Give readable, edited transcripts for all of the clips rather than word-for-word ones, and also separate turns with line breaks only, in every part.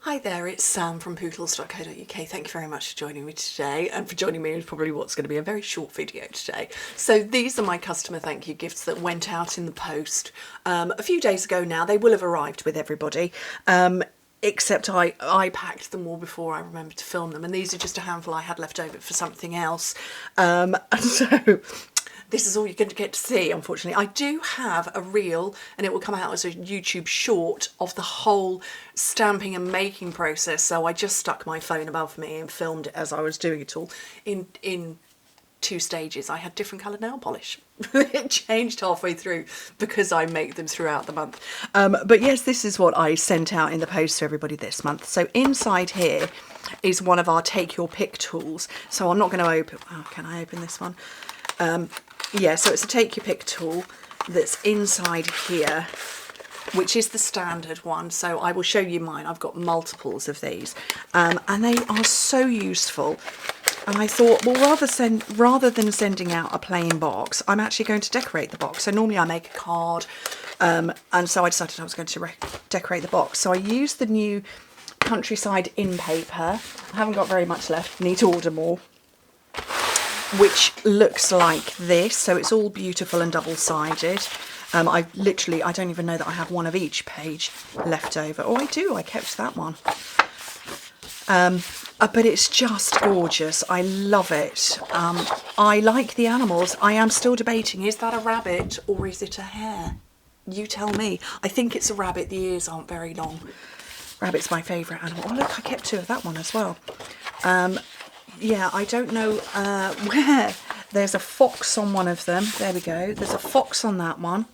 Hi there, it's Sam from Pootles.co.uk. Thank you very much for joining me today, and for joining me in probably what's going to be a very short video today. So these are my customer thank you gifts that went out in the post a few days ago now. They will have arrived with everybody, except I packed them all before I remembered to film them, and these are just a handful I had left over for something else. And so this is all you're going to get to see, unfortunately. I do have a reel, and it will come out as a YouTube short of the whole stamping and making process. So I just stuck my phone above me and filmed it as I was doing it all in two stages. I had different coloured nail polish. It changed halfway through because I make them throughout the month. But yes, this is what I sent out in the post to everybody this month. So inside here is one of our take your pick tools. So I'm not going to open... Oh, can I open this one? Yeah, so it's a take your pick tool that's inside here, which is the standard one. So I will show you mine. I've got multiples of these, and they are so useful. And I thought, well, rather than sending out a plain box, I'm actually going to decorate the box. So normally I make a card, and so I decided I was going to decorate the box. So I used the new Countryside in paper. I haven't got very much left. Need to order more. Which looks like this, so it's all beautiful and double-sided. I don't even know that I have one of each page left over. Oh, I do, I kept that one. But it's just gorgeous. I love it. I like the animals. I am still debating, is that a rabbit or is it a hare? You tell me. I think it's a rabbit. The ears aren't very long. Rabbit's my favourite animal. Oh, look, I kept two of that one as well. Yeah, I don't know where. There's a fox on one of them. There we go. There's a fox on that one.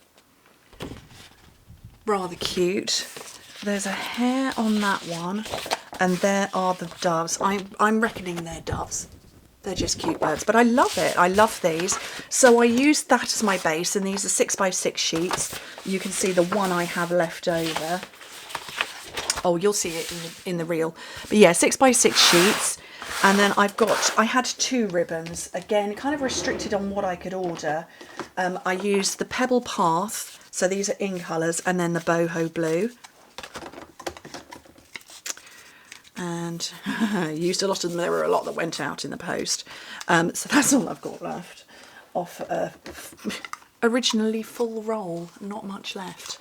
Rather cute. There's a hare on that one. And there are the doves. I'm reckoning they're doves. They're just cute birds. But I love it. I love these. So I used that as my base. And these are 6x6 sheets. You can see the one I have left over. Oh, you'll see it in the reel. But yeah, 6x6 sheets. And then I had two ribbons, again, kind of restricted on what I could order. I used the Pebble Path, so these are in colours, and then the Boho Blue. And used a lot of them. There were a lot that went out in the post. So that's all I've got left off originally full roll, not much left.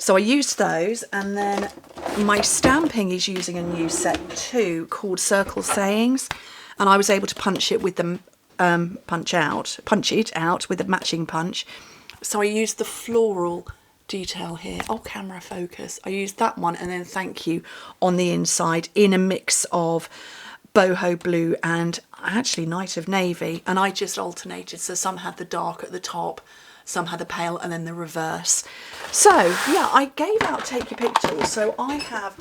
So I used those, and then my stamping is using a new set too called Circle Sayings, and I was able to punch it with the punch it out with a matching punch. So I used the floral detail here. Oh, camera focus. I used that one, and then thank you on the inside in a mix of boho blue and actually night of navy, and I just alternated. So some had the dark at the top, some had the pale, and then the reverse. So yeah, I gave out take your pick tools. So I have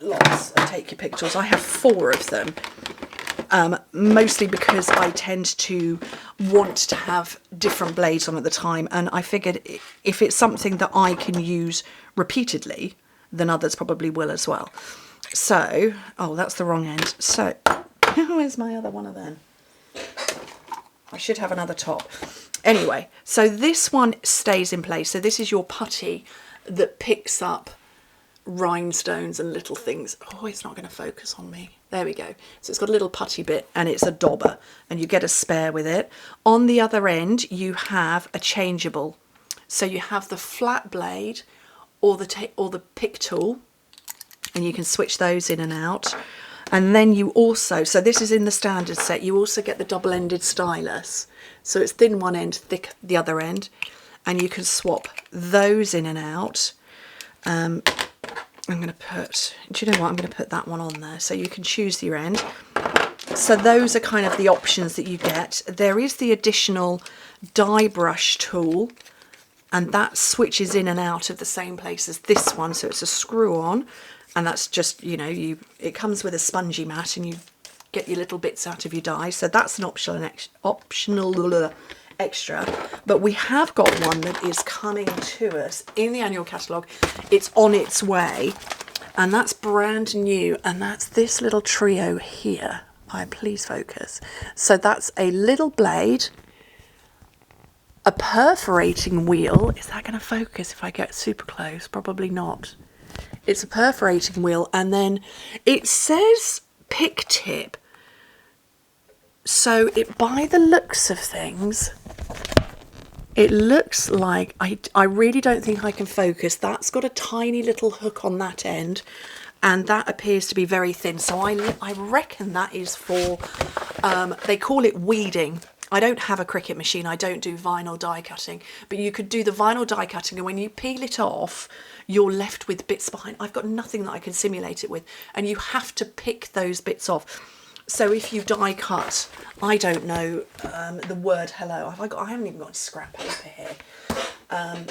lots of take your pick tools. I have 4 of them, mostly because I tend to want to have different blades on at the time, and I figured if it's something that I can use repeatedly, then others probably will as well. So, oh, that's the wrong end. So where's my other one of them? I should have another top. Anyway, so this one stays in place. So this is your putty that picks up rhinestones and little things. Oh, it's not going to focus on me. There we go. So it's got a little putty bit, and it's a dauber, and you get a spare with it. On the other end, you have a changeable. So you have the flat blade or the pick tool, and you can switch those in and out. And then you also, so this is in the standard set, you also get the double-ended stylus. So it's thin one end, thick the other end, and you can swap those in and out. I'm going to put, do you know what, I'm going to put that one on there so you can choose your end. So those are kind of the options that you get. There is the additional die brush tool, and that switches in and out of the same place as this one. So it's a screw on, and that's just, you know, it comes with a spongy mat, and you get your little bits out of your die. So that's an optional extra. But we have got one that is coming to us in the annual catalogue. It's on its way, and that's brand new, and that's this little trio here. Please focus. So that's a little blade, a perforating wheel. Is that going to focus if I get super close? Probably not. It's a perforating wheel, and then it says pick tip. So it, by the looks of things, it looks like, I really don't think I can focus. That's got a tiny little hook on that end, and that appears to be very thin. So I reckon that is for, they call it weeding. I don't have a Cricut machine. I don't do vinyl die cutting, but you could do the vinyl die cutting, and when you peel it off, you're left with bits behind. I've got nothing that I can simulate it with, and you have to pick those bits off. So if you die cut, I don't know the word hello. I haven't even got any scrap paper here. Let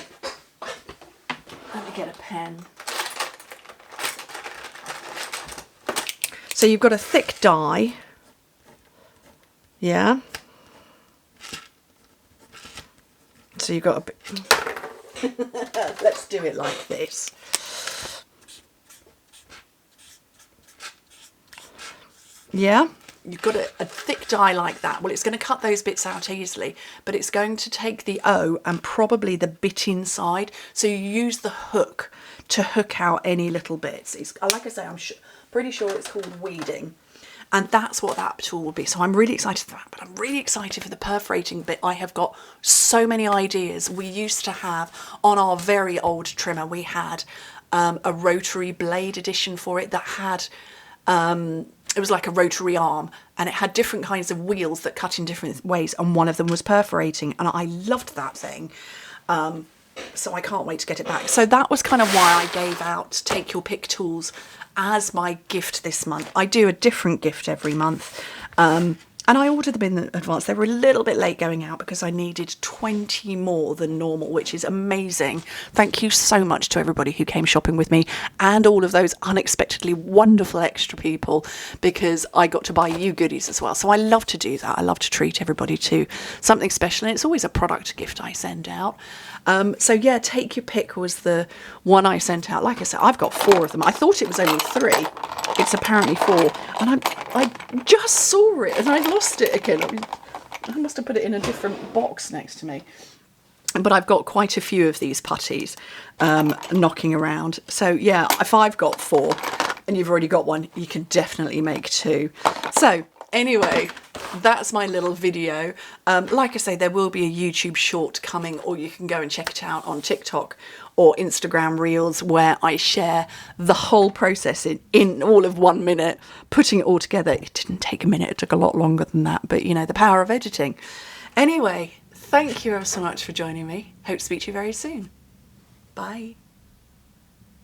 me get a pen. So you've got a thick die. Yeah. So you've got a bit. Let's do it like this. Yeah, you've got a thick die like that. Well, it's going to cut those bits out easily, but it's going to take the O and probably the bit inside. So you use the hook to hook out any little bits. It's, like I say, I'm pretty sure it's called weeding. And that's what that tool will be. So I'm really excited for that, but I'm really excited for the perforating bit. I have got so many ideas. We used to have, on our very old trimmer, we had a rotary blade edition for it that had, it was like a rotary arm, and it had different kinds of wheels that cut in different ways, and one of them was perforating, and I loved that thing. So I can't wait to get it back. So that was kind of why I gave out Take Your Pick tools as my gift this month. I do a different gift every month, and I ordered them in advance. They were a little bit late going out because I needed 20 more than normal, which is amazing. Thank you so much to everybody who came shopping with me, and all of those unexpectedly wonderful extra people, because I got to buy you goodies as well. So I love to do that. I love to treat everybody to something special, and it's always a product gift I send out. So yeah, Take Your Pick was the one I sent out. Like I said, I've got 4 of them. I thought it was only 3. It's apparently 4. And I just saw it and I lost it again. I must have put it in a different box next to me. But I've got quite a few of these putties knocking around. So yeah, if I've got 4 and you've already got 1, you can definitely make 2. So anyway, that's my little video. Like I say, there will be a YouTube short coming, or you can go and check it out on TikTok or Instagram Reels, where I share the whole process in all of 1 minute, putting it all together. It didn't take a minute, it took a lot longer than that, but you know, the power of editing. Anyway, thank you ever so much for joining me. Hope to speak to you very soon. Bye.